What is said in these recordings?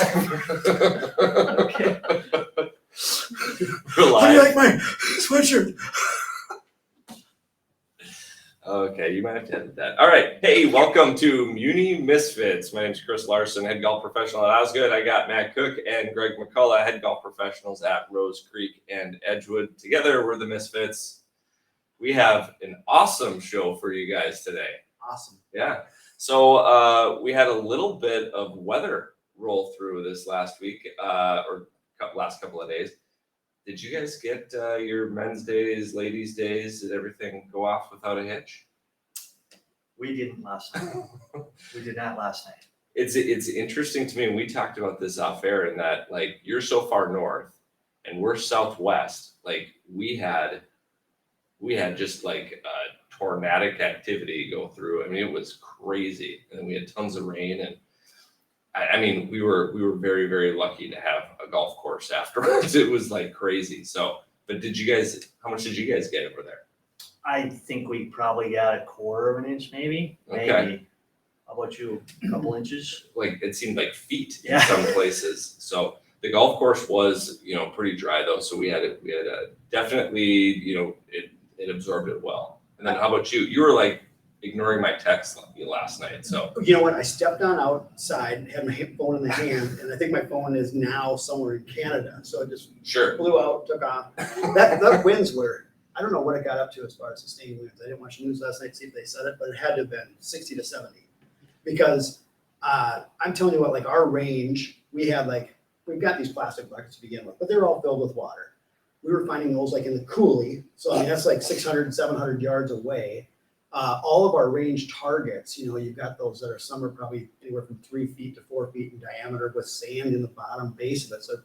Okay. How do you like my sweatshirt? Okay, you might have to edit that. All right. Hey, welcome to Muni Misfits. My name is Chris Larson, head golf professional at Osgood. I got Matt Cook and Greg McCullough, head golf professionals at Rose Creek and Edgewood. Together, we're the Misfits. We have an awesome show for you guys today. Awesome. Yeah. So we had a little bit of weather roll through this last week, or last couple of days. Did you guys get your men's days, ladies' days? Did everything go off without a hitch? We didn't last night. We did not last night. It's interesting to me, and we talked about this off air, in that like you're so far north and we're southwest. Like we had just like tornadic activity go through. I mean, it was crazy, and then we had tons of rain, and I mean, we were very, very lucky to have a golf course afterwards. It was like crazy. So, but how much did you guys get over there? I think we probably got a quarter of an inch, maybe. Okay. Maybe. How about you? A couple inches? Like it seemed like feet in Yeah. some places. So the golf course was, pretty dry though. So we had definitely, it absorbed it well. And then how about you? You were like ignoring my text last night. So You know what? I stepped on outside, had my phone in the hand, and I think my phone is now somewhere in Canada. So it just sure. flew out, took off. That winds were, I don't know what it got up to as far as sustained winds. I didn't watch the news last night to see if they said it, but it had to have been 60 to 70. Because I'm telling you what, like our range, we've got these plastic buckets to begin with, but they're all filled with water. We were finding those like in the coulee. So I mean, that's like 600, 700 yards away. All of our range targets, you've got those that are, some are probably anywhere from 3 feet to 4 feet in diameter with sand in the bottom base of it. So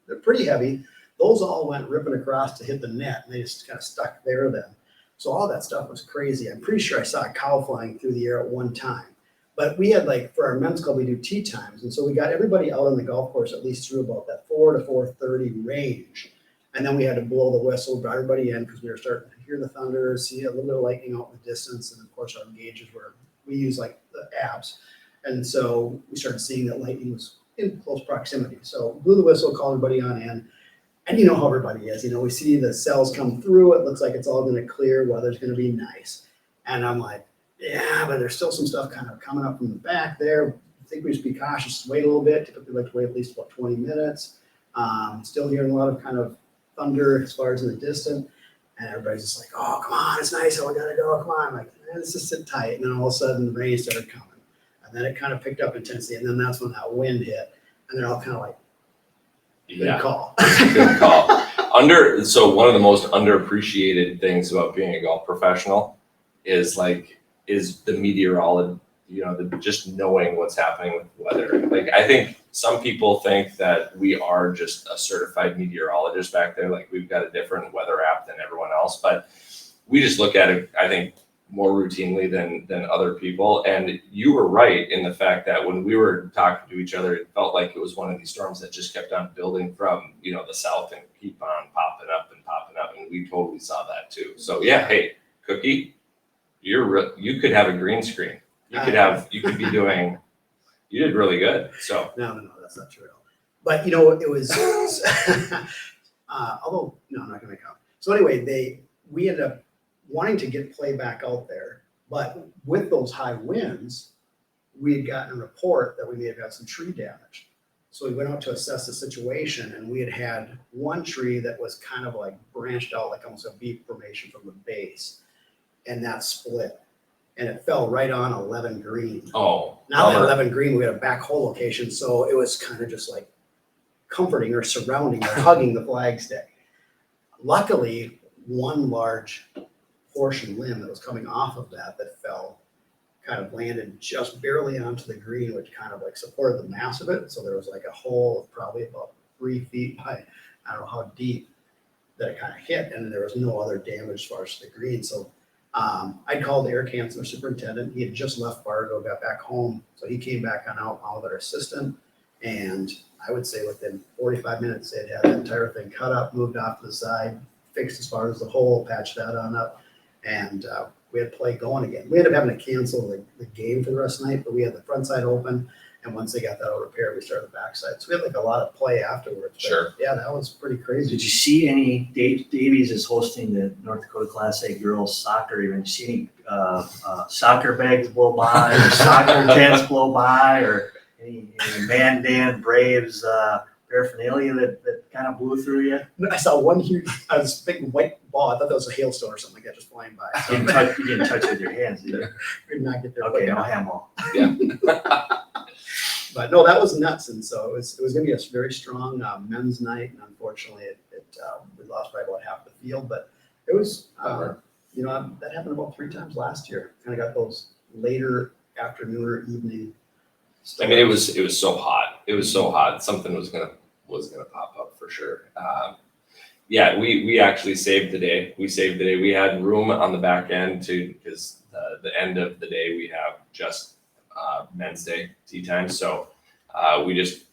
they're pretty heavy. Those all went ripping across to hit the net, and they just kind of stuck there then. So all that stuff was crazy. I'm pretty sure I saw a cow flying through the air at one time. But we had, like, for our men's club, we do tee times. And so we got everybody out on the golf course at least through about that 4 to 4:30 range. And then we had to blow the whistle, brought everybody in because we were starting to hear the thunder, see a little bit of lightning out in the distance. And of course, our gauges we use like the apps. And so we started seeing that lightning was in close proximity. So blew the whistle, called everybody on in. And you know how everybody is. We see the cells come through. It looks like it's all going to clear. Weather's going to be nice. And I'm like, yeah, but there's still some stuff kind of coming up from the back there. I think we just be cautious, wait a little bit. Typically like to wait at least about 20 minutes. Still hearing a lot of kind of thunder as far as in the distance, and everybody's just like, oh, come on, it's nice, oh, we gotta go, come on. I'm like, let's just sit tight. And then all of a sudden the rain started coming, and then it kind of picked up intensity, and then that's when that wind hit, and they're all kind of like, good call. Good call. So one of the most underappreciated things about being a golf professional is the meteorology, just knowing what's happening with weather. Like, I think some people think that we are just a certified meteorologist back there. Like, we've got a different weather app than everyone else, but we just look at it, I think, more routinely than other people. And you were right in the fact that when we were talking to each other, it felt like it was one of these storms that just kept on building from, the south and keep on popping up. And we totally saw that too. So yeah, hey, Cookie, you could have a green screen. You did really good. So no, that's not true at all. But it was although no, I'm not gonna make out. So anyway, we ended up wanting to get play back out there, but with those high winds, we had gotten a report that we may have had some tree damage. So we went out to assess the situation, and we had one tree that was kind of like branched out like almost a V formation from the base, and that split. And it fell right on 11 green. Oh. Not 11 green, we had a back hole location, so it was kind of just like comforting or surrounding or hugging the flagstick. Luckily, one large portion limb that was coming off of that fell kind of landed just barely onto the green, which kind of like supported the mass of it. So there was like a hole of probably about 3 feet by, I don't know how deep, that it kind of hit, and there was no other damage as far as the green. So I called Eric Hansen, our superintendent. He had just left Fargo, got back home. So he came back on out with our assistant. And I would say within 45 minutes, they'd had the entire thing cut up, moved off to the side, fixed as far as the hole, patched that on up. And we had play going again. We ended up having to cancel the game for the rest of the night, but we had the front side open. And once they got that all repaired, we started the backside. So we had like a lot of play afterwards. But Sure. yeah, that was pretty crazy. Did you see any, Davies is hosting the North Dakota Class A girls soccer event. Did you see any soccer bags blow by, or soccer tents blow by, or any Mandan Braves paraphernalia that kind of blew through you? I saw one huge, I was big white ball. I thought that was a hailstone or something like that just flying by. So You didn't touch it with your hands, did you? we did not get there. Okay, quick no enough. handball. But no, that was nuts. And so it was going to be a very strong men's night. And unfortunately, we lost by about half the field. But it was, that happened about 3 times last year. Kind of got those later afternoon or evening. I mean, it was so hot. It was so hot. Something was gonna pop up for sure. Yeah, we actually saved the day. We saved the day. We had room on the back end because the end of the day we have just men's day tea time. So we just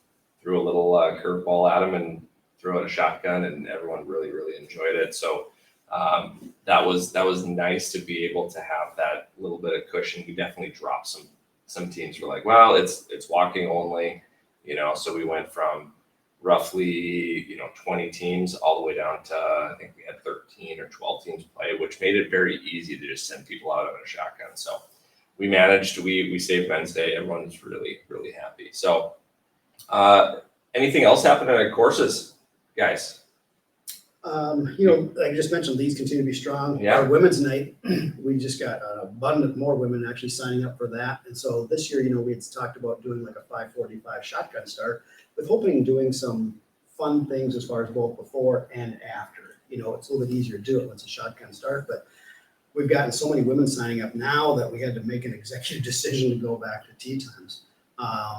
threw a little curveball at them and threw out a shotgun, and everyone really, really enjoyed it. So that was nice to be able to have that little bit of cushion. We definitely dropped some teams were like, well, it's walking only, so we went from roughly, 20 teams all the way down to, I think we had 13 or 12 teams play, which made it very easy to just send people out on a shotgun. So we managed, we saved men's day. Everyone was really, really happy. So anything else happening at courses, guys? Like I just mentioned, these continue to be strong. Yeah. Our women's night, we just got an abundant more women actually signing up for that. And so this year, we had talked about doing like a 5:45 shotgun start, with hoping doing some fun things as far as both before and after. It's a little bit easier to do it when it's a shotgun start, but we've gotten so many women signing up now that we had to make an executive decision to go back to tea times.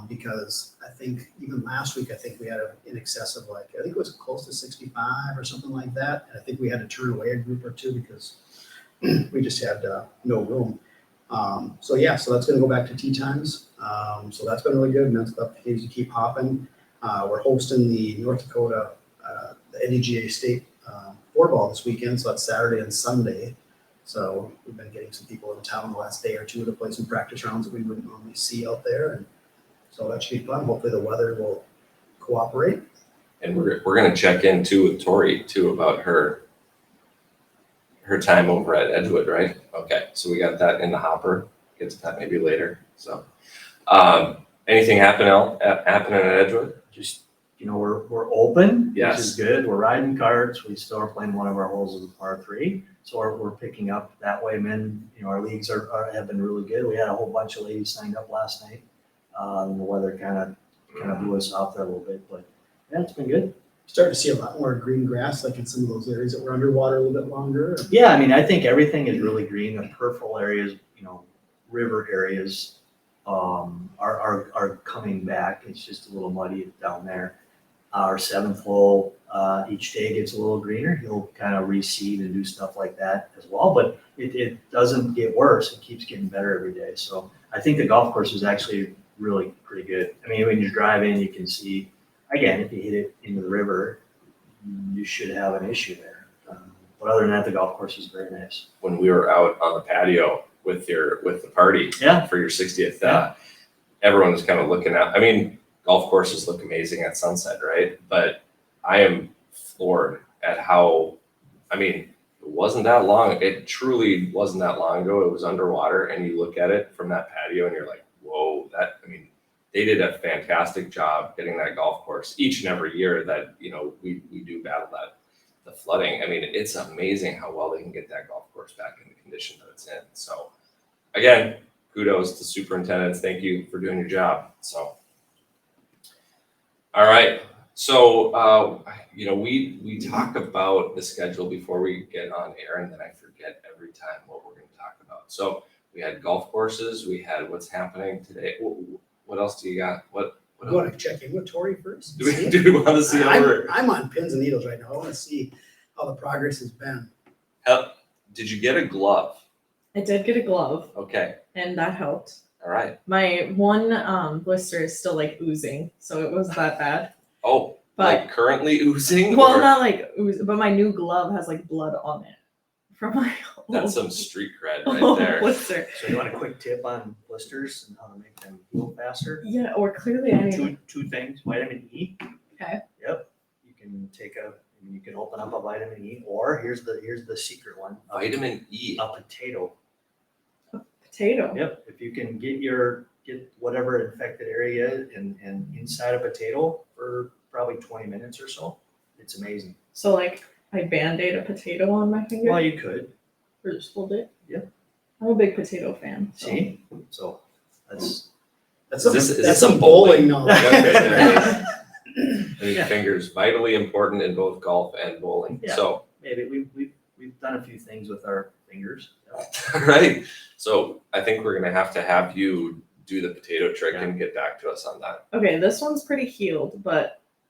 Because I think even last week, I think we had in excess of I think it was close to 65 or something like that. And I think we had to turn away a group or two because we just had no room. So that's going to go back to tea times. So that's been really good. Men's club continues to keep hopping. We're hosting the North Dakota, the NDGA state floorball this weekend. So that's Saturday and Sunday. So we've been getting some people in town the last day or two to play some practice rounds that we wouldn't normally see out there. And so that should be fun. Hopefully the weather will cooperate. And we're going to check in too with Tori too about her time over at Edgewood, right? Okay, so we got that in the hopper. Get to that maybe later. So, anything happening at Edgewood? Just, we're open, Yes. which is good. We're riding carts. We still are playing one of our holes as a par 3. So we're picking up that way. Men, our leagues have been really good. We had a whole bunch of ladies signed up last night. The weather kind of blew us off there a little bit, but yeah, it's been good. Starting to see a lot more green grass, like in some of those areas that were underwater a little bit longer. Yeah, I think everything is really green. The peripheral areas, river areas are coming back. It's just a little muddy down there. Our 7th hole, each day gets a little greener. He'll kind of reseed and do stuff like that as well, but it doesn't get worse. It keeps getting better every day. So I think the golf course is actually really pretty good. When you're driving, you can see, again, if you hit it into the river, you should have an issue there. But other than that, the golf course is very nice. When we were out on the patio with the party for your 60th, everyone was kind of looking at, golf courses look amazing at sunset, right? But I am floored at how, it wasn't that long. It truly wasn't that long ago. It was underwater, and you look at it from that patio and you're like, whoa, they did a fantastic job getting that golf course each and every year that, we do battle the flooding. It's amazing how well they can get that golf course back in the condition that it's in. So again, kudos to superintendents. Thank you for doing your job. So, all right. So, we talk about the schedule before we get on air, and then I forget every time what we're going to talk about. So we had golf courses. We had what's happening today. What else do you got? What You want to check in with Tori first? do we want to see over? I'm on pins and needles right now. I want to see how the progress has been. Did you get a glove? I did get a glove, Okay. and that helped. All right. My one blister is still oozing, so it wasn't that bad. Oh, But currently oozing? well, or- not ooze, but my new glove has blood on it from my That's whole, some street cred whole right there. blister. So you want a quick tip on blisters and how to make them heal faster? Yeah, or clearly I need. Two things, vitamin E. Okay. Yep, you can open up a vitamin E, or here's the secret one. Vitamin E. A potato. Potato. Yep, if you can get whatever infected area and inside a potato for probably 20 minutes or so, it's amazing. So like I band-aid a potato on my finger Well, you could, or just hold it. Yeah. I'm a big potato fan. So. see, so that's. That's Is this that's some some bowling bowling? knowledge. Okay, there it is. I mean, Yeah. fingers vitally important in both golf and bowling. Yeah. So, Maybe we've done a few things with our fingers. right. So I think we're gonna have to have you do the potato trick and get back to us on that. Okay, this one's pretty healed,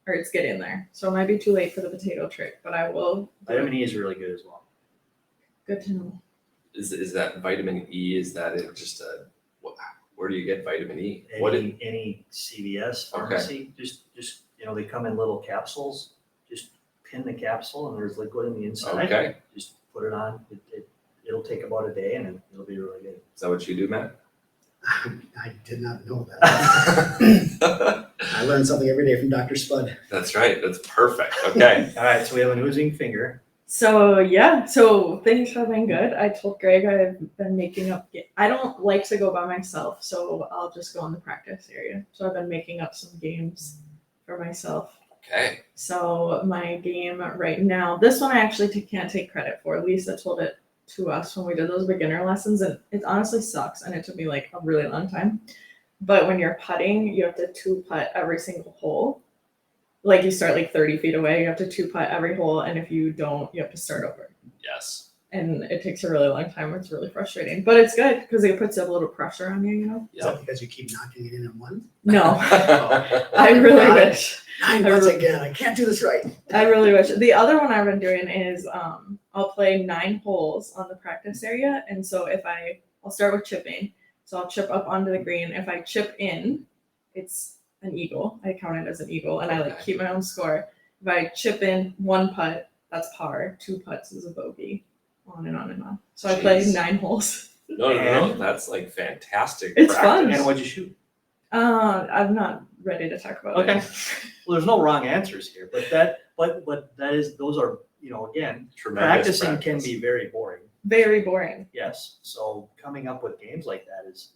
or it's getting there. So it might be too late for the potato trick, but I will. do Vitamin it. E is really good as well. Good to know. Is that vitamin E? Is that it? Just where do you get vitamin E? What? Any CVS pharmacy, just they come in little capsules. Just pin the capsule and there's liquid in the inside. Okay. Just put it on. It'll take about a day and it'll be really good. Is that what you do, Matt? I did not know that. I learn something every day from Dr. Spud. That's right. That's perfect. Okay. All right, so we have an oozing finger. So yeah, so things have been good. I told Greg I've been making up. I don't like to go by myself, so I'll just go in the practice area. So I've been making up some games for myself. Okay. So my game right now, this one I actually can't take credit for. Lisa told it to us when we did those beginner lessons, and it honestly sucks, and it took me like a really long time. But when you're putting, you have to two putt every single hole. Like you start like 30 feet away, you have to two putt every hole, and if you don't, you have to start over. Yes. And it takes a really long time. It's really frustrating, but it's good because it puts a little pressure on you, you know? Is that because you keep knocking it in one? No, Yeah. I really wish. 9 putts again. I can't do this right. I really wish. The other one I've been doing is I'll play 9 holes on the practice area. And so I'll start with chipping. So I'll chip up onto the green. If I chip in, it's an eagle. I count it as an eagle and I like Okay. keep my own score. If I chip in 1 putt, that's par. 2 putts is a bogey. On and on and on. So I play Jeez. 9 holes. No. That's like fantastic. It's practice. fun. And what'd you shoot? I'm not ready to talk about Okay. it. Well, there's no wrong answers here, but those are, again, Tremendous practicing can practice. be very boring. Very boring. Yes, so coming up with games like that is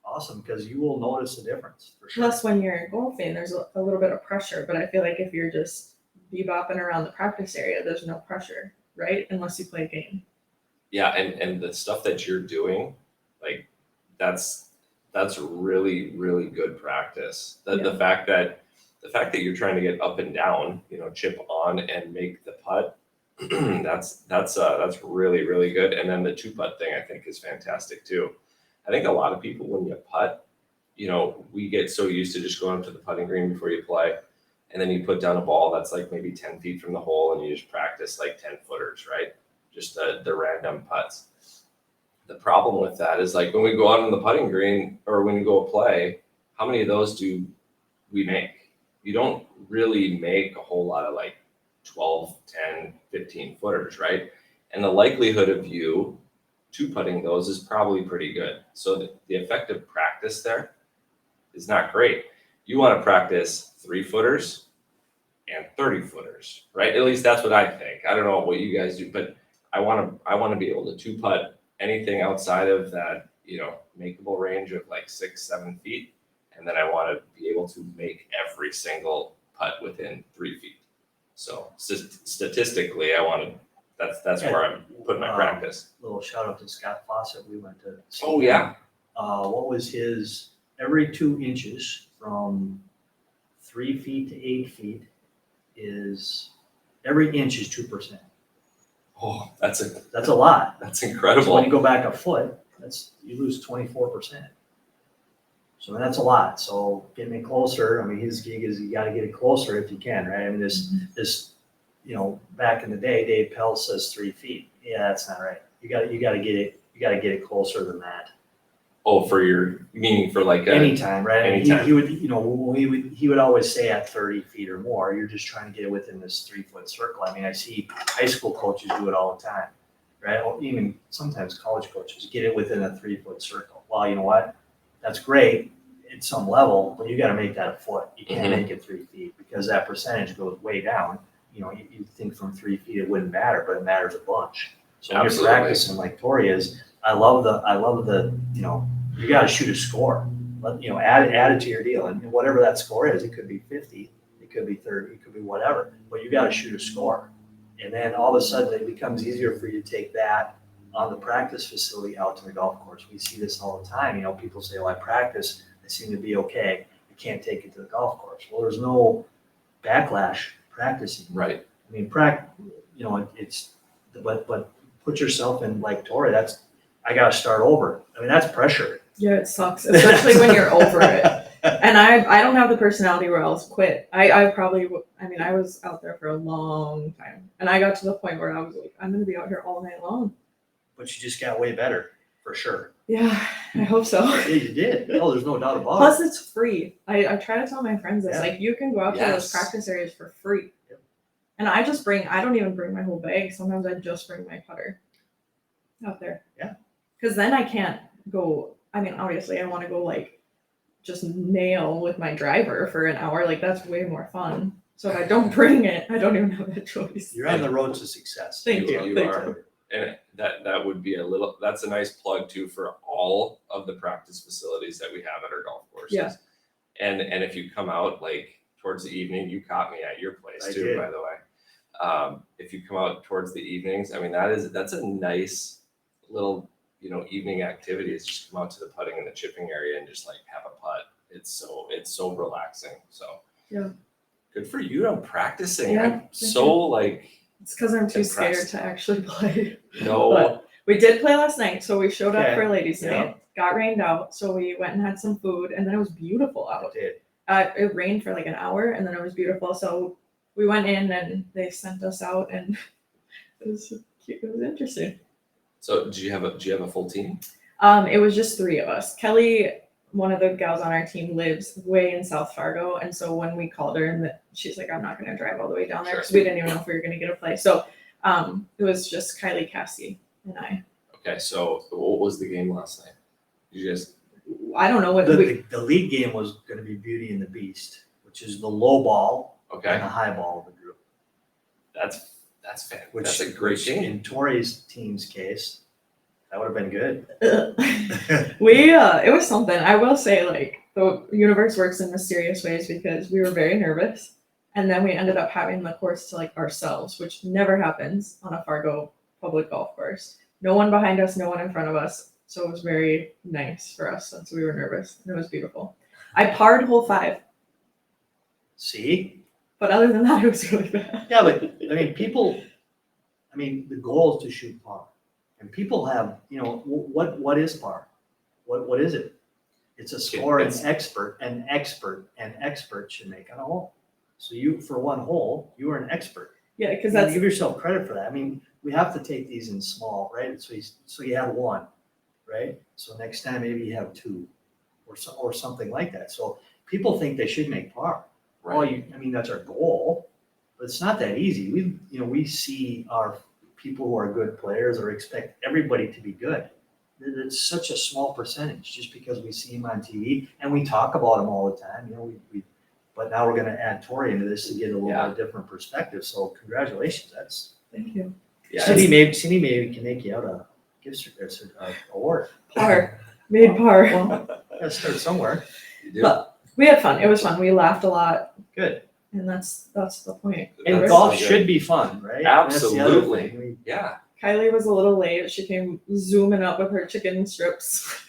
awesome because you will notice a difference for sure. Plus, when you're golfing, there's a little bit of pressure. But I feel like if you're just bebopping around the practice area, there's no pressure, right? Unless you play a game. Yeah, and the stuff that you're doing, like that's really, really good practice. The fact that you're trying to get up and down, chip on and make the putt, that's really, really good. And then the 2-putt thing I think is fantastic too. I think a lot of people when you putt, we get so used to just going up to the putting green before you play, and then you put down a ball that's like maybe 10 feet from the hole and you just practice like 10 footers, right? Just the random putts. The problem with that is like when we go out on the putting green or when you go play, how many of those do we make? You don't really make a whole lot of like 12, 10, 15 footers, right? And the likelihood of you 2-putting those is probably pretty good. So the effective practice there is not great. You want to practice 3-footers and 30-footers, right? At least that's what I think. I don't know what you guys do, but I want to be able to 2-putt anything outside of that, makeable range of like 6-7 feet. And then I want to be able to make every single putt within 3 feet. So statistically, that's where I'm putting my practice. Little shout out to Scott Fawcett. We went to see Oh him. yeah. What was his, every 2 inches from 3 feet to 8 feet is, every inch is 2%. Oh, that's That's a lot. that's So when incredible. you go back a foot, you lose 24%. So that's a lot. So getting it closer, I mean, his gig is you got to get it closer if you can, right? I mean, this, back in the day, Dave Pell says 3 feet. Yeah, that's not right. You got to get it closer than that. Oh, for your meaning for like Anytime, right? I mean, anytime. he would, he would always say at 30 feet or more, you're just trying to get it within this 3-foot circle. I mean, I see high school coaches do it all the time. right? Or even sometimes college coaches get it within a 3-foot circle. Well, you know what? That's great at some level, but you got to make that a foot. You can't make it 3 feet because that percentage goes way down. You know, you think from 3 feet it wouldn't matter, but it matters a bunch. So when you're Absolutely. practicing like Tori is, I love the, you know, you got to shoot a score. You know, add it to your deal, and whatever that score is, it could be 50, it could be 30, it could be whatever, but you got to shoot a score. And then all of a sudden it becomes easier for you to take that on the practice facility out to the golf course. We see this all the time. You know, people say, well, I practice, I seem to be okay. I can't take it to the golf course. Well, there's no backlash practicing. Right. I mean, you know, but put yourself in like Tori, I got to start over. I mean, that's pressure. Yeah, it sucks, especially when you're over it. And I don't have the personality where I'll quit. I was out there for a long time, and I got to the point where I was like, I'm gonna be out here all night long. But you just got way better, for sure. Yeah, I hope so. Yeah, you did. No, there's no doubt about Plus, it. it's free. I try to tell my friends this. Yeah. Like, you can go out to those Yes. practice areas for free. Yep. And I don't even bring my whole bag. Sometimes I just bring my putter out there. Yeah. Because then I can't go. I mean, obviously, I want to go like just nail with my driver for an hour. Like, that's way more fun. So if I don't bring it, I don't even have a choice. You're on the road to success. Thank you. You Thank are. And that would be that's a nice plug too for all of the practice facilities that we have at our golf courses. Yeah. And if you come out like towards the evening, you caught me at your place I too, did. by the way. If you come out towards the evenings, I mean that's a nice little, you know, evening activity is just come out to the putting and the chipping area and just like have a putt. It's so relaxing. So Yeah. Good for you on practicing. Yeah, I'm thank so like It's because I'm too scared Impressed. to actually play. no. But we did play last night, so we showed up Okay. for ladies' Yeah. night. Got rained out, so we went and had some food, and then it was beautiful I out. did. It rained for like an hour, and then it was beautiful. So we went in, and they sent us out, and it was cute. It was interesting. So do you have a full team? It was just 3 of us. Kelly, one of the gals on our team, lives way in South Fargo, and so when we called her, and she's like, "I'm not going to drive all the way down there," Sure. because we didn't even know if we were going to get a play. So it was just Kylie, Cassie, and I. Okay, so what was the game last night? You guys I don't know what The lead game was going to be Beauty and the Beast, which is the low ball and okay? the high ball of the group. That's fantastic. Which, That's a great which game. In Tori's team's case, that would have been good. it was something. I will say, like, the universe works in mysterious ways because we were very nervous, and then we ended up having the course to like ourselves, which never happens on a Fargo public golf course. No one behind us, no one in front of us. So it was very nice for us since we were nervous, and it was beautiful. I parred hole 5, See? but other than that, it was really bad. Yeah, but I mean, the goal is to shoot par. And people have, you know, what is par? What is it? It's a score an expert should make on a hole. So you, for one hole, you are an expert. Yeah, because You gotta that's give yourself credit for that. I mean, we have to take these in small, right? So you have 1, right? So next time maybe you have 2 or something like that. So people think they should make par. Well, I mean, that's our goal, but it's not that easy. We see our people who are good players or expect everybody to be good. It's such a small percentage just because we see them on TV and we talk about them all the time. You know, but now we're going to add Tori into this to get a little bit different perspective. So congratulations. That's thank you. Yeah, Cindy maybe can make you out a gift certificate, award. Par. Made par. Well, gotta start somewhere. you do. But we had fun. It was fun. We laughed a lot, Good. and that's the point. And That's golf so good. should be fun, right? That's the other Absolutely. thing. Yeah. Kylie was a little late. She came zooming up with her chicken strips.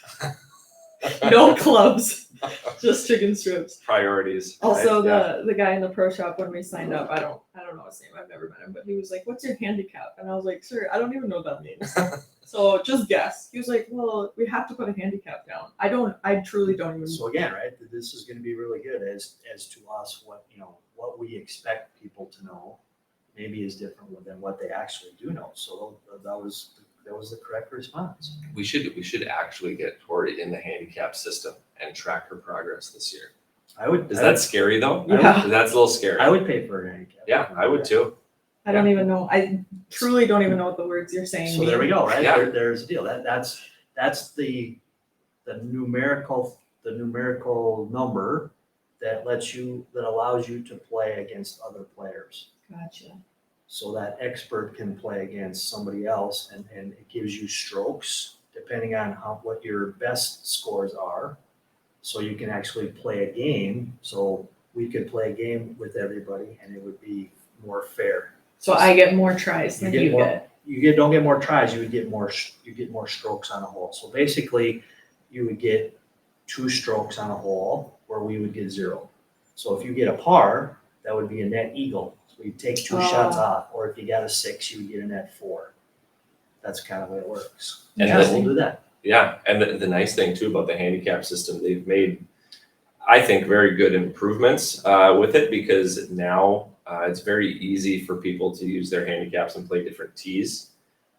No clubs, just chicken strips. Priorities. right? Also, Yeah. the guy in the pro shop when we signed up, I don't know his name. I've never met him, but he was like, "What's your handicap?" And I was like, "Sir, I don't even know what that means." So just guess. He was like, "Well, we have to put a handicap down." I truly don't even. So again, right, this is gonna be really good as to us, what we expect people to know, maybe is different than what they actually do know. So that was the correct response. We should actually get Tori in the handicap system and track her progress this year. I would. Is that scary though? Yeah. That's a little scary. I would pay for a handicap. Yeah, I would too. I don't even know. I truly don't even know what the words you're saying So there we mean. go, right? Yeah. There's the deal. That's the numerical number that allows you to play against other players. Gotcha. So that expert can play against somebody else, and it gives you strokes depending on what your best scores are. So you can actually play a game. So we could play a game with everybody and it would be more fair. So I get more tries than you more- get. Don't get more tries, you get more strokes on a hole. So basically you would get 2 strokes on a hole where we would get 0. So if you get a par, that would be a net eagle. So you take 2 shots off, or if you got a 6, you would get a net 4. That's kind of the way it works. And Yeah, this- we'll do that. Yeah, and the nice thing too about the handicap system, they've made, I think, very good improvements with it, because now it's very easy for people to use their handicaps and play different tees.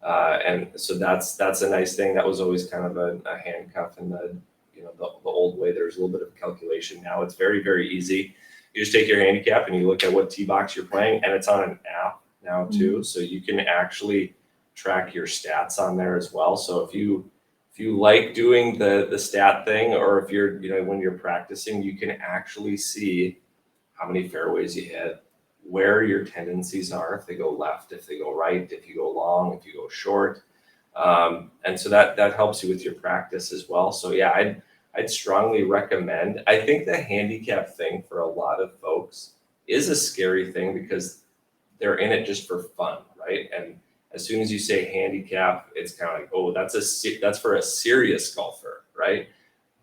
And so that's a nice thing. That was always kind of a handcuff in the old way. There's a little bit of calculation. Now it's very, very easy. You just take your handicap and you look at what tee box you're playing, and it's on an app now too. So you can actually track your stats on there as well. So if you like doing the stat thing, or if you're, when you're practicing, you can actually see how many fairways you hit, where your tendencies are, if they go left, if they go right, if you go long, if you go short. And so that helps you with your practice as well. So yeah, I'd strongly recommend. I think the handicap thing for a lot of folks is a scary thing, because they're in it just for fun, right? And as soon as you say handicap, it's kind of like, oh, that's for a serious golfer, right?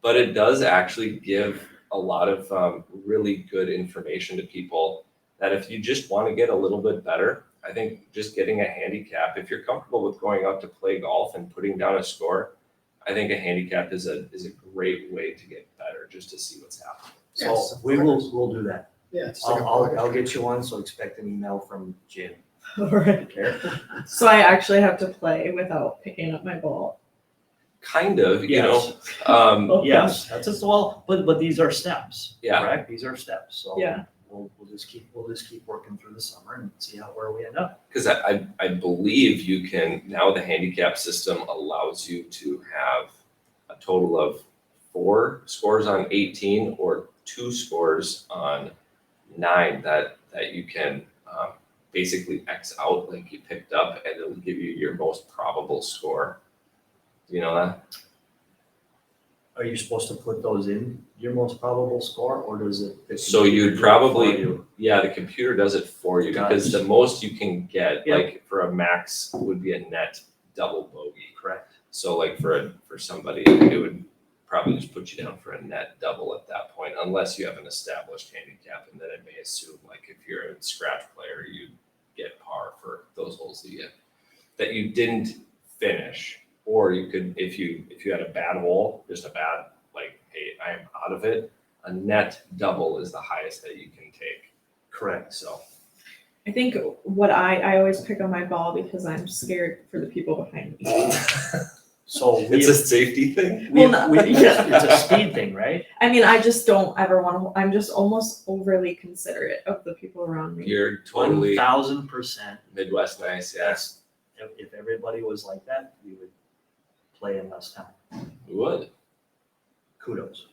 But it does actually give a lot of really good information to people that if you just want to get a little bit better, I think just getting a handicap, if you're comfortable with going out to play golf and putting down a score, I think a handicap is a great way to get better, just to see what's happening. So Yes. we'll do that. Yeah, it's like a I'll progress. get you one, so expect an email from Jim. All right. Okay? So I actually have to play without picking up my ball. Kind of, Yes. Okay. Yes, that's just, well, but these are steps. Yeah. Correct? These are steps. So Yeah. we'll just keep working through the summer and see where we end up. because I believe you can, now the handicap system allows you to have a total of 4 scores on 18 or 2 scores on 9 that you can basically X out, like you picked up, and it'll give you your most probable score. Do you know that? Are you supposed to put those in your most probable score, or does it? So you'd do it probably- for you? Yeah, the computer does it for you, Got because it. the most you can get, Yep. like for a max, would be a net double bogey. Correct. So like for somebody, it would probably just put you down for a net double at that point, unless you have an established handicap, and then it may assume, like if you're a scratch player, you get par for those holes that you didn't finish. Or you could, if you had a bad hole, just a bad, like, hey, I am out of it, a net double is the highest that you can take. Correct. So I think what I always pick on my ball because I'm scared for the people behind me. So it's a safety thing. we, Well, no. it's a speed thing, right? I mean, I just don't ever want to. I'm just almost overly considerate of the people around me. You're totally 1,000%. Midwest nice, yes. Yes. If everybody was like that, we would play in less time. We would. Kudos.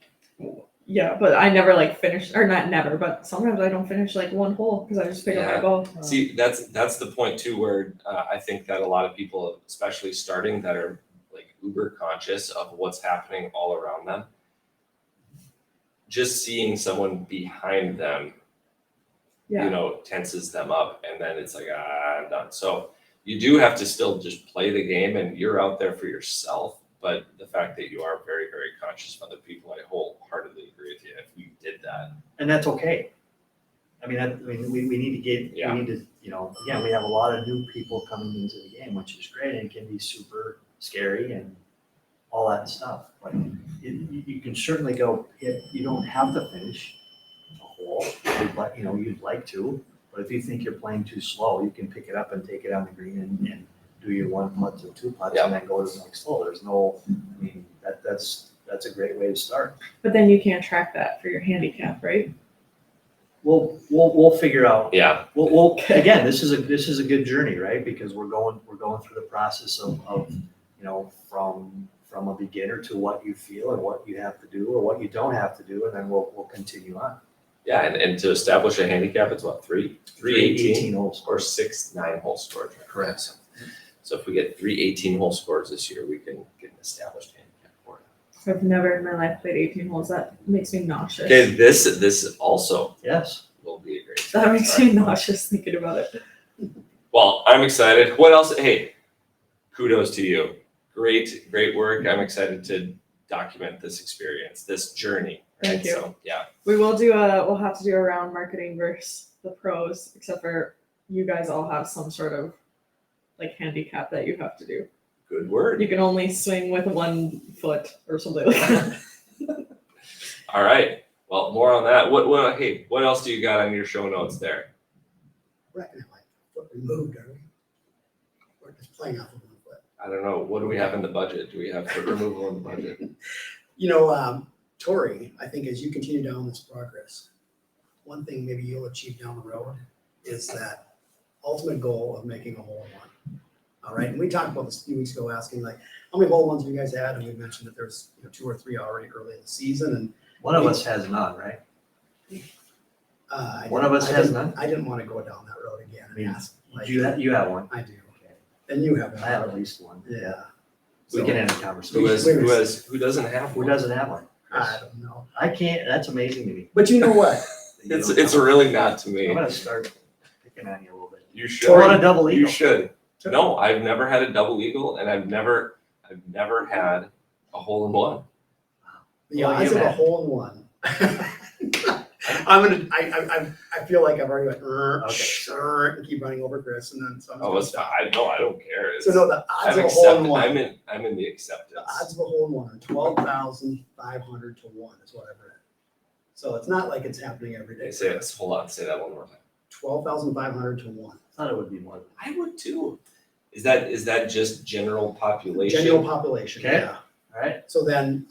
Yeah, but I never like finish, or not never, but sometimes I don't finish like one hole because I just pick up my Yeah. ball. See, that's the point too, where I think that a lot of people, especially starting, that are like uber conscious of what's happening all around them. Just seeing someone behind them, Yeah. tenses them up, and then it's like, I'm done. So you do have to still just play the game, and you're out there for yourself. But the fact that you are very, very conscious of other people, I wholeheartedly agree with you. If we did that, And that's okay. I mean, we need to get, Yeah. we need to, again, we have a lot of new people coming into the game, which is great, and it can be super scary and all that stuff. But you can certainly go, you don't have to finish a hole, you'd like to, but if you think you're playing too slow, you can pick it up and take it on the green and do your 1 putt to 2 putts and then go to the next hole. There's no, that's a great way to start. But then you can't track that for your handicap, right? we'll figure out. Yeah, Well, again, this is a good journey, right? Because we're going through the process of from a beginner to what you feel and what you have to do or what you don't have to do, and then we'll continue on. yeah, and to establish a handicap, it's what, three 18 holes or 6 9-hole scores. Right? Correct. So if we get 3 18-hole scores this year, we can get an established handicap for it. I've never in my life played 18 holes. That makes me nauseous. Okay, this also Yes. will be a great. That makes me nauseous thinking about it. Well, I'm excited. What else? Hey, kudos to you. Great work. I'm excited to document this experience, this journey. Thank you. So, yeah. We'll have to do a round marketing versus the pros, except for you guys all have some sort of like handicap that you have to do. Good word. You can only swing with 1 foot or something like that. All right. Well, more on that. What else do you got on your show notes there? We're not gonna have like foot removed, are we? We're just playing off of 1 foot. I don't know. What do we have in the budget? Do we have foot removal in the budget? You know, Tori, I think as you continue down this progress, one thing maybe you'll achieve down the road is that ultimate goal of making a hole-in-one. All right, and we talked about this a few weeks ago, asking like, how many hole-in-ones have you guys had? And we mentioned that there's 2 or 3 already early in the season, and One of us has none, right? I One of us didn't- has none? I didn't want to go down that road again and Yeah. ask. Like, You have one. I do, Okay. and you have. I have at least one. Yeah. We So, can end the Who conversation. who doesn't have Who one? doesn't have one? I don't know, I can't. That's amazing to me. but you know what? You It's don't know. really not to me. I'm gonna start picking on you a little bit. You I should. want a double You eagle. should. No, I've never had a double eagle, and I've never had a hole in one. The Well, odds you of a have. hole-in-one. I feel like I've already went, and keep running over Chris, and then so I'm just Oh, gonna it's fine. stop. I don't care. It's, So no, the odds I'm of a hole-in-one. I'm in the The acceptance. odds of a hole-in-one are 12,500 to 1 is what I've read. So it's not like it's happening every day. Say this. Hold on. Say that one more time. 12,500 to 1. I thought it would be more. I would too. Is that just general population? General population, Okay. yeah. All right. So then,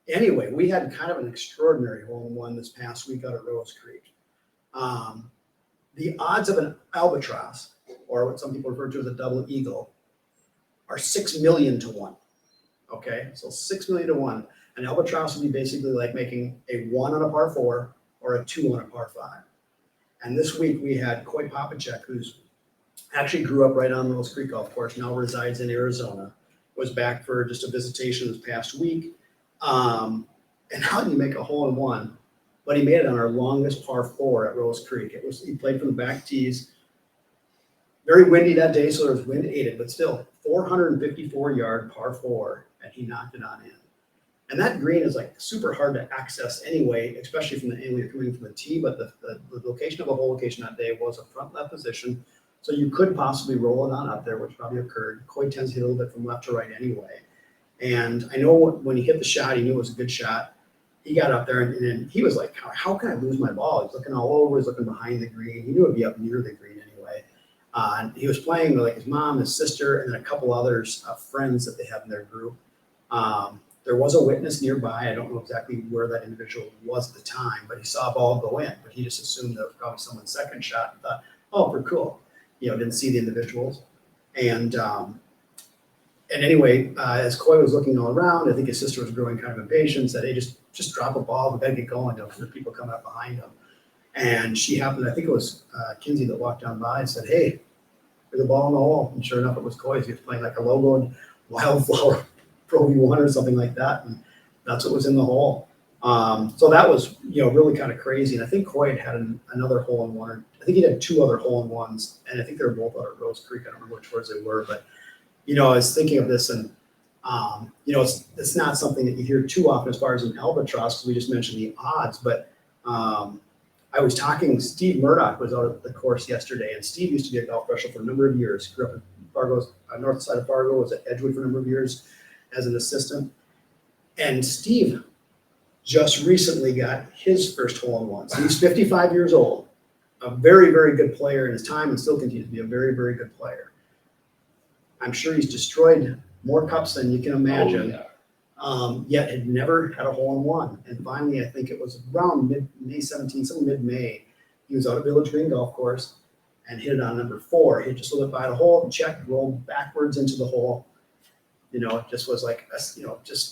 anyway, we had kind of an extraordinary hole-in-one this past week out at Rose Creek. The odds of an albatross, or what some people refer to as a double eagle, are 6 million to 1. Okay, so 6 million to 1. An albatross would be basically like making a 1 on a par 4 or a 2 on a par 5. And this week we had Coy Popacek, who's actually grew up right on Rose Creek Golf Course, now resides in Arizona, was back for just a visitation this past week. And how did he make a hole-in-one? But he made it on our longest par 4 at Rose Creek. He played from the back tees. Very windy that day, so there was wind aided, but still 454-yard par 4, and he knocked it on in. And that green is like super hard to access anyway, especially from the angle you're coming from the tee. But the location of the hole location that day was a front left position, so you could possibly roll it on up there, which probably occurred. Coy tends to hit a little bit from left to right anyway. And I know when he hit the shot, he knew it was a good shot. He got up there and he was like, how can I lose my ball? He's looking all over, he's looking behind the green. He knew it'd be up near the green anyway. And he was playing with like his mom, his sister, and then a couple others, friends that they have in their group. There was a witness nearby. I don't know exactly where that individual was at the time, but he saw a ball go in, but he just assumed that was probably someone's second shot and thought, oh, we're cool. Didn't see the individuals. And anyway, as Coy was looking all around, I think his sister was growing kind of impatient, said, hey, just drop a ball. We gotta get going because there are people coming up behind him. And she happened, I think it was Kinsey that walked down by and said, hey, there's a ball in the hole. And sure enough, it was Coy. He was playing like a logoed Wildflower Pro V1 or something like that. And that's what was in the hole. So that was, really kind of crazy. And I think Coy had another hole-in-one. I think he had 2 other hole-in-ones, and I think they were both out at Rose Creek. I don't remember which ones they were, but I was thinking of this, and it's not something that you hear too often as far as an albatross, because we just mentioned the odds. But I was talking. Steve Murdoch was out at the course yesterday, and Steve used to be a golf professional for a number of years. Grew up in Fargo's north side of Fargo, was at Edgewood for a number of years as an assistant, and Steve just recently got his first hole-in-one. So he's 55 years old, a very, very good player in his time, and still continues to be a very, very good player. I'm sure he's destroyed more cups than you can imagine. Oh, yet had never had a hole-in-one. And finally, I think it was around May 17th, some mid-May, he was out at Village Green Golf Course and hit it on number 4. He just looked by the hole, checked, rolled backwards into the hole. You know, it just was like,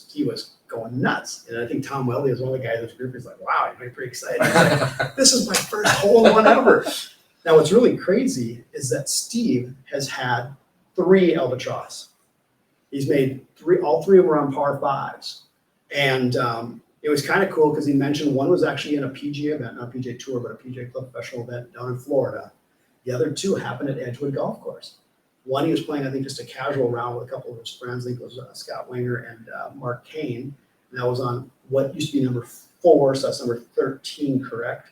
he was going nuts. And I think Tom Weldy was one of the guys in this group. He's like, wow, you're pretty excited. He's like, this is my first hole-in-one ever. Now, what's really crazy is that Steve has had 3 albatross. He's made all 3 of them were on par 5s. And it was kind of cool because he mentioned one was actually in a PGA event, not a PGA Tour, but a PGA Club professional event down in Florida. The other 2 happened at Edgewood Golf Course. One, he was playing, I think, just a casual round with a couple of his friends. I think it was Scott Wenger and Mark Kane. And that was on what used to be number 4, so that's number 13, correct?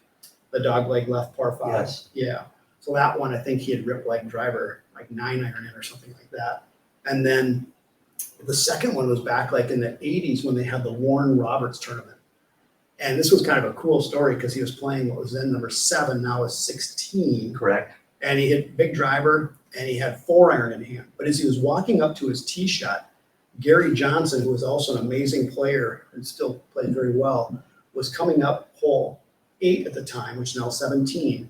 The dogleg left par 5. Yes. Yeah. So that one, I think he had ripped like driver, like 9-iron in or something like that. And then the second one was back like in the 80s when they had the Warren Roberts tournament. And this was kind of a cool story because he was playing what was then number 7, now is 16. Correct. And he hit big driver and he had 4-iron in hand. But as he was walking up to his tee shot, Gary Johnson, who was also an amazing player and still played very well, was coming up hole 8 at the time, which is now 17.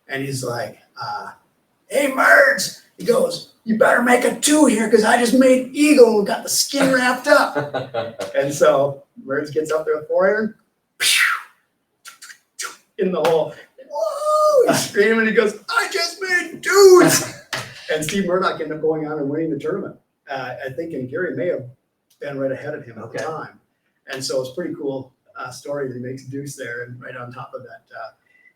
And he's like, hey, Merds. He goes, you better make a 2 here because I just made eagle and got the skin wrapped up. And so Merds gets up there with 4-iron, in the hole. Whoa! He's screaming. He goes, I just made 2s. And Steve Murdoch ended up going on and winning the tournament. I think, and Gary may have been right ahead of him at the time. And so it's pretty cool story that he makes deuce there and right on top of that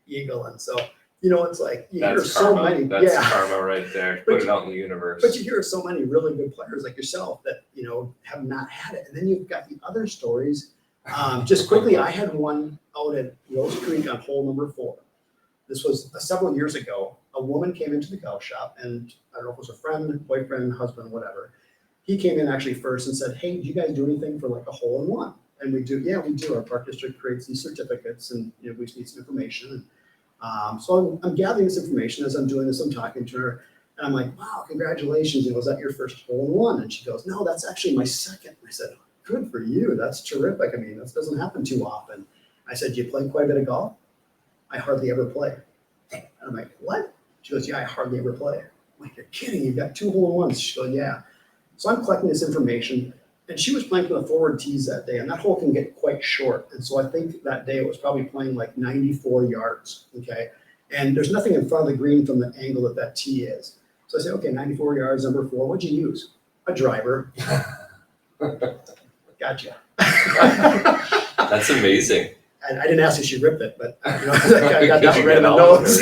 eagle. And so, you know, it's like you hear so many. That's karma right there. Put it out in the universe. But you hear so many really good players like yourself that, you know, have not had it. And then you've got the other stories. Just quickly, I had one out at Rose Creek on hole number 4. This was several years ago. A woman came into the golf shop, and I don't know if it was a friend, boyfriend, husband, whatever. He came in actually first and said, hey, do you guys do anything for like a hole-in-one? And we do. Yeah, we do. Our park district creates these certificates, and you know, we just need some information. And so I'm gathering this information as I'm doing this. I'm talking to her, and I'm like, wow, congratulations. You know, was that your first hole-in-one? And she goes, no, that's actually my second. And I said, good for you. That's terrific. I mean, that doesn't happen too often. I said, do you play quite a bit of golf? I hardly ever play. And I'm like, what? She goes, yeah, I hardly ever play. I'm like, you're kidding. You've got 2 hole-in-ones. She goes, yeah. So I'm collecting this information. And she was playing from the forward tees that day. And that hole can get quite short. And so I think that day it was probably playing like 94 yards. Okay. And there's nothing in front of the green from the angle that that tee is. So I said, okay, 94 yards, number 4. What'd you use? A driver. Gotcha. That's amazing. And I didn't ask if she ripped it, but you know, I got that right in the notes.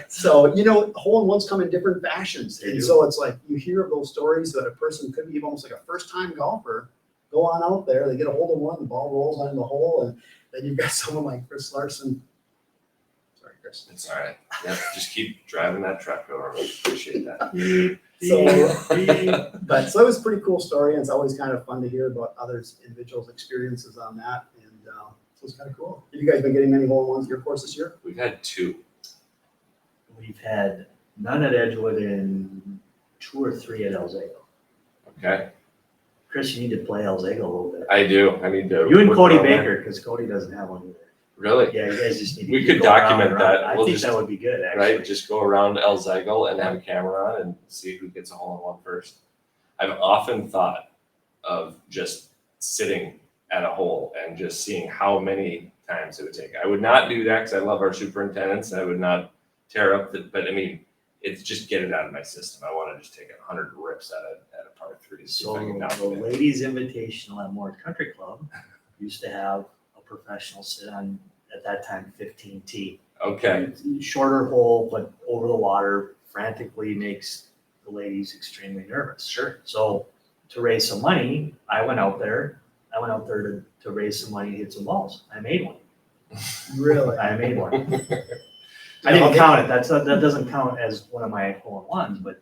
So, you know, hole-in-ones come in different fashions. And so it's like you hear of those stories that a person could be almost like a first-time golfer, go on out there, they get a hole-in-one, the ball rolls on the hole, and then you've got someone like Chris Larson. Sorry, Chris. It's all right. Yep, just keep driving that truck over. Appreciate that. So it was a pretty cool story, and it's always kind of fun to hear about others' individuals' experiences on that. And so it's kind of cool. Have you guys been getting many hole-in-ones at your course this year? We've had 2. We've had none at Edgewood and 2 or 3 at Elzago. Okay. Chris, you need to play Elzago a little bit. I do. I need to. You and work Cody on that. Baker, because Cody doesn't have one either. Really? Yeah, you guys just need to We keep could going around document and around. that. I We'll think just- that would be good, actually. Right? Just go around El Zagel and have a camera on and see who gets a hole-in-one first. I've often thought of just sitting at a hole and just seeing how many times it would take. I would not do that because I love our superintendents and I would not tear up but I mean, it's just get it out of my system. I want to just take 100 rips at a par 3 to see So if I can knock the it in. ladies invitational at Moore Country Club used to have a professional sit on, at that time, 15T. Okay. Shorter hole, but over the water, frantically makes the ladies extremely nervous. Sure. So to raise some money, I went out there to raise some money and hit some balls. I made one. Really? I made one. I didn't count it. That doesn't count as one of my hole-in-ones, but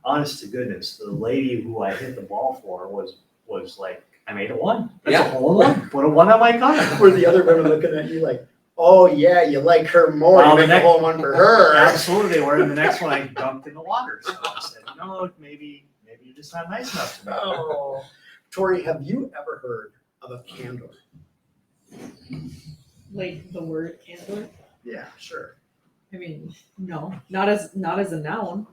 honest to goodness, the lady who I hit the ball for was like, I made a 1. That's Yeah. a hole-in-one. Put a 1 on my card. Were the other women looking at you like, oh yeah, you like her more, Well, you the make a next- hole-in-one for her. Absolutely, they were. And the next one I dumped in the water. So I said, maybe you're just not nice enough to me. Oh, Tori, have you ever heard of a candor? Like the word candor. Yeah, sure. I mean, no, not as a noun.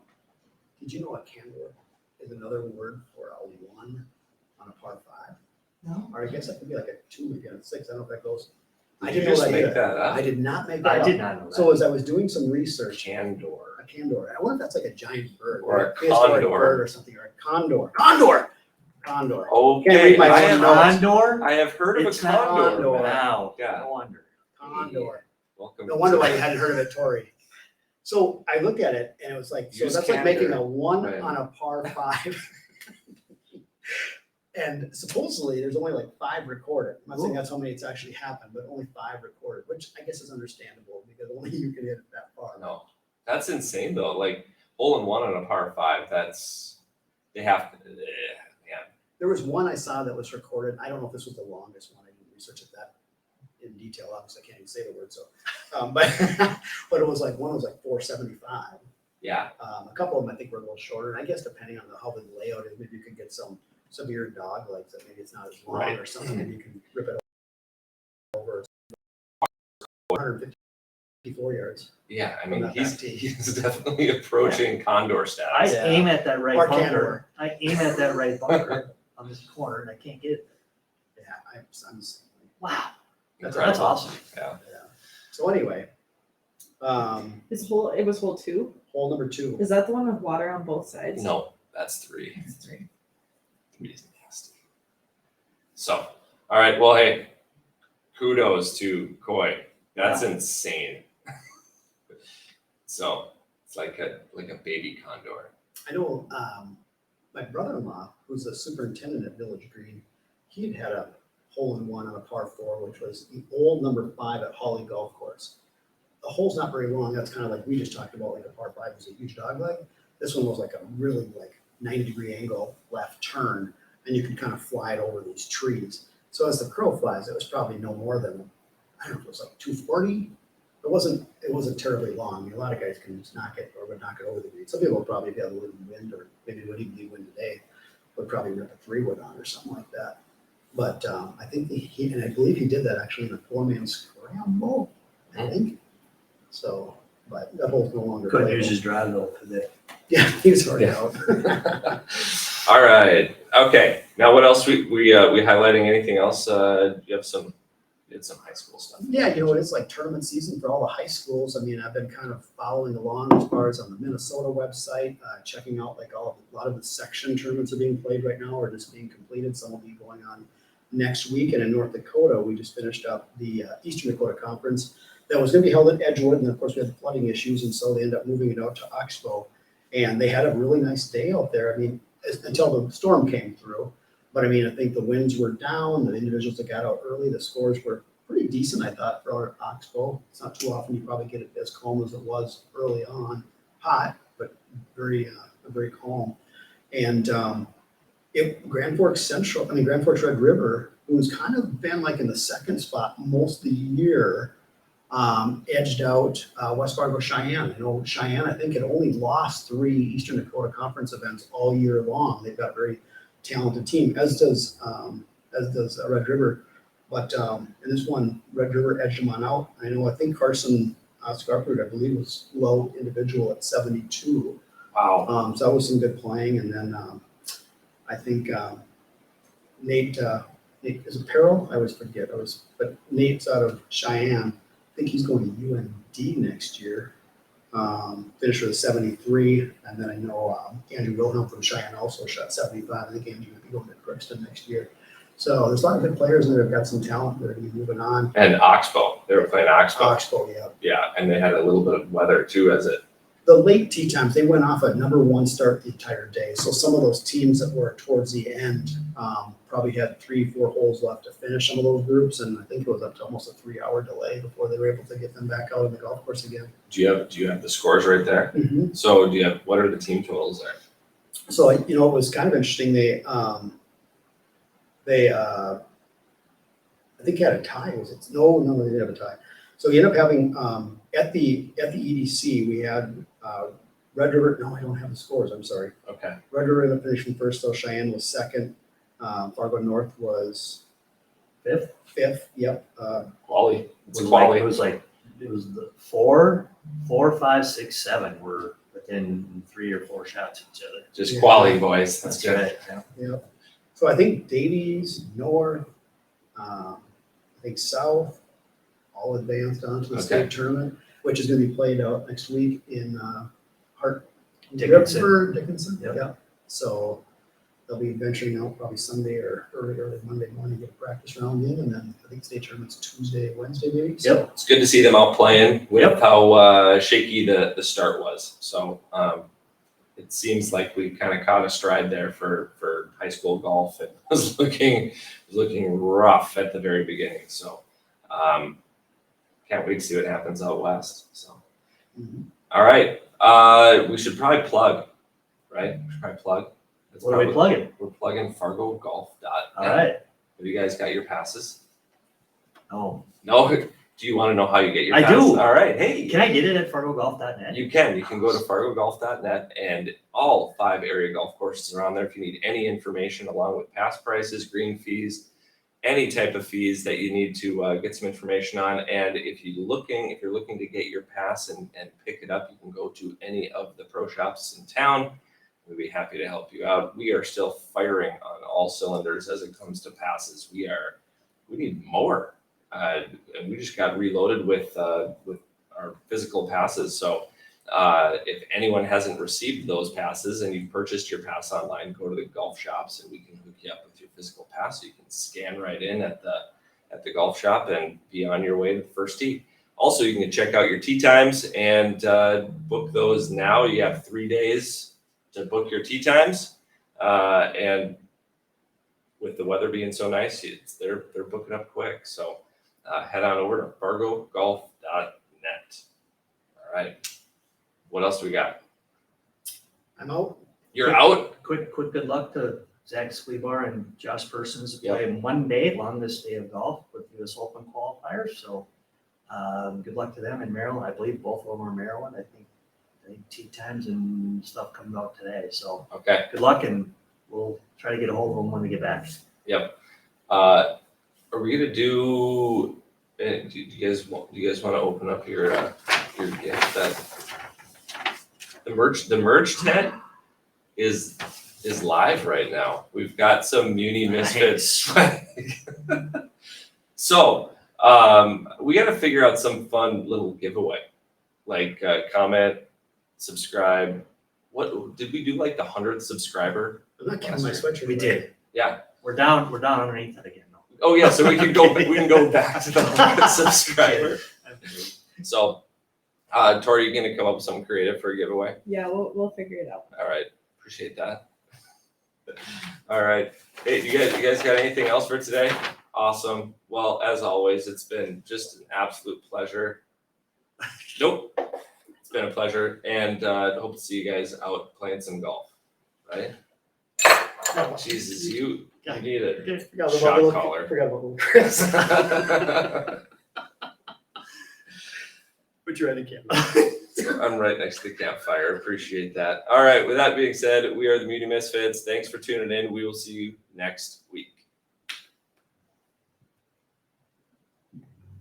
Did you know a candor is another word for a 1 on a par 5? No. Or I guess that could be like a 2, maybe a 6. I don't know if that goes. I Did didn't you know just that make either. that up? I did not make that I up. did not know that. So as I was doing some research, Candor. a candor, I wonder if that's like a giant bird. Or a prehistoric condor. bird or something, or a condor. Condor! Condor. Can't Okay, read my I own have, notes. Condor? I have heard of It's a not condor. condor. Wow, Yeah. no wonder. Condor. Welcome. No wonder to- why you hadn't heard of it, Tori. So I looked at it and it was like, so Use that's like making candor. a 1 Right. on a par 5. And supposedly there's only like 5 recorded. I'm not saying that's how many it's actually happened, but only 5 recorded, which I guess is understandable because only you can hit it that far. No, that's insane though. Like hole in one on a par 5. They have to. Yeah. There was one I saw that was recorded. I don't know if this was the longest one. I didn't research it that in detail. Obviously, I can't even say the word. So, but it was like one was like 475. Yeah. A couple of them I think were a little shorter. And I guess depending on how the layout is, maybe you could get some of your dog legs that maybe it's not as long Right. or something. Maybe you can rip it over. 154 yards. Yeah. I On mean, that he's back tee. he's definitely approaching condor I stats. Yeah. aim at that right Or bunker. candor. I aim at that right bunker on this corner and I can't get it. Yeah, I'm Wow, that's Incredible. awesome. Yeah. so anyway, It was hole 2. hole number 2. Is that the one with water on both sides? No, that's 3. It's 3. 3 is nasty. So, all right. Well, hey, kudos to Koi. That's insane. So it's like a baby condor. I know my brother-in-law, who's the superintendent at Village Green, he had a hole-in-one on a par 4, which was the old number 5 at Holly Golf Course. The hole's not very long. That's kind of like we just talked about, like a par 5 was a huge dog leg. This one was like a really like 90-degree angle left turn, and you could kind of fly it over these trees. So as the crow flies, it was probably no more than, I don't know, it was like 240. It wasn't terribly long. I mean, a lot of guys can just knock it or would knock it over the green. Some people would probably, if you had a little wind or maybe would even be wind today, would probably rip a 3-wood on or something like that. But I think and I believe he did that actually in a 4-man scramble, I think. So, but that hole's no longer Couldn't playable. use his drive though today. Yeah, he was already out. All right. Okay. Now, what else we highlighting? Anything else? You have some high school stuff. Yeah, it's like tournament season for all the high schools. I mean, I've been kind of following along as far as on the Minnesota website, checking out like a lot of the section tournaments are being played right now or just being completed. Some will be going on next week. And in North Dakota, we just finished up the Eastern Dakota Conference that was going to be held at Edgewood. And then, of course, we had the flooding issues. And so they ended up moving it out to Oxbow. And they had a really nice day out there. I mean, until the storm came through. But I mean, I think the winds were down. The individuals that got out early, the scores were pretty decent, I thought, for Oxbow. It's not too often you probably get it as calm as it was early on. Hot, but very calm. And Grand Forks Red River, who's kind of been like in the second spot most of the year, edged out West Fargo Cheyenne. Cheyenne, I think, had only lost 3 Eastern Dakota Conference events all year long. They've got a very talented team, as does Red River. But in this one, Red River edged them on out. I think Carson Scarford, I believe, was low individual at 72. Wow. So that was some good playing. And then I think Nate is it Peril? I always forget. But Nate's out of Cheyenne. I think he's going to UND next year. Finished with a 73. And then I know Andrew Wilhelm from Cheyenne also shot 75. I think Andrew will be going to Crookston next year. So there's a lot of good players in there who've got some talent that are going to be moving on. And Oxbow. They were playing Oxbow. Oxbow, yeah. Yeah, and they had a little bit of weather too, as it. The late tee times, they went off a number 1 start the entire day. So some of those teams that were towards the end probably had 3-4 holes left to finish some of those groups. And I think it was up to almost a 3-hour delay before they were able to get them back out on the golf course again. Do you have the scores right there? Mm-hmm. So what are the team totals there? So, it was kind of interesting. They I think had a tie. Was it? No, they didn't have a tie. So we ended up having at the EDC we had Red River. No, I don't have the scores. I'm sorry. Okay. Red River ended up finishing first, though Cheyenne was second. Fargo North was Fifth? fifth, yep. Quali. It's It was quali. it was the four, 5, 6, 7 were within 3 or 4 shots of each other. Just Yeah. quali, boys. That's good. right, yeah. Yep. So I think Davies, North, I think South, all advanced on to the Okay. state tournament, which is gonna be played out next week in Dickinson. Dickinson, Yep. yeah. So they'll be venturing out probably Sunday or early Monday morning to get a practice round in, and then I think state tournament's Tuesday, Wednesday maybe. So, Yep. It's good to see them out playing with Yep. how shaky the start was. So it seems like we kind of caught a stride there for high school golf. It was looking rough at the very beginning. So can't wait to see what happens out west. So Mhm. all right, we should probably plug, right? We should probably plug. That's What are we probably- plugging? We're plugging FargoGolf.net. All right. Have you guys got your passes? Oh, No? Do you want to know how you get your I passes? do. All right. Hey. can I get it at fargogolf.net? You can. You can go to FargoGolf.net and all 5 area golf courses are on there. If you need any information along with pass prices, green fees, any type of fees that you need to get some information on. And if you're looking to get your pass and pick it up, you can go to any of the pro shops in town. We'd be happy to help you out. We are still firing on all cylinders as it comes to passes. We need more. And we just got reloaded with our physical passes. So if anyone hasn't received those passes and you've purchased your pass online, go to the golf shops and we can hook you up with your physical pass. So you can scan right in at the golf shop and be on your way to the first tee. Also, you can check out your tee times and book those now. You have 3 days to book your tee times, and with the weather being so nice, they're booking up quick. So head on over to FargoGolf.net. All right. What else do we got? I'm out. You're out? Quick good luck to Zach Sklebar and Josh Persons Yep. play Monday, longest day of golf with the US Open qualifiers. So good luck to them in Maryland. I believe both of them are Maryland. I think tee times and stuff comes out today. So Okay. good luck, and we'll try to get a hold of them when they get back. Yep. Are we gonna do? Do you guys want to open up your gift? The merch tent is live right now. We've got some Muni Misfits. So we got to figure out some fun little giveaway, like comment, subscribe. What did we do? Like the 100th subscriber? I'm not counting my sweatshirt. We did. Yeah. We're down underneath it again though. Oh yeah. So we can go back to the 100th subscriber. So, Tori, you gonna come up with something creative for a giveaway? Yeah, we'll figure it out. All right, appreciate that. All right, hey, you guys got anything else for today? Awesome. Well, as always, it's been just an absolute pleasure. Nope, it's been a pleasure, and hope to see you guys out playing some golf. Right? Jesus, you need a shot caller. Forgot about little Chris. Put your head in camera. I'm right next to the campfire. Appreciate that. All right. With that being said, we are the Muni Misfits. Thanks for tuning in. We will see you next week.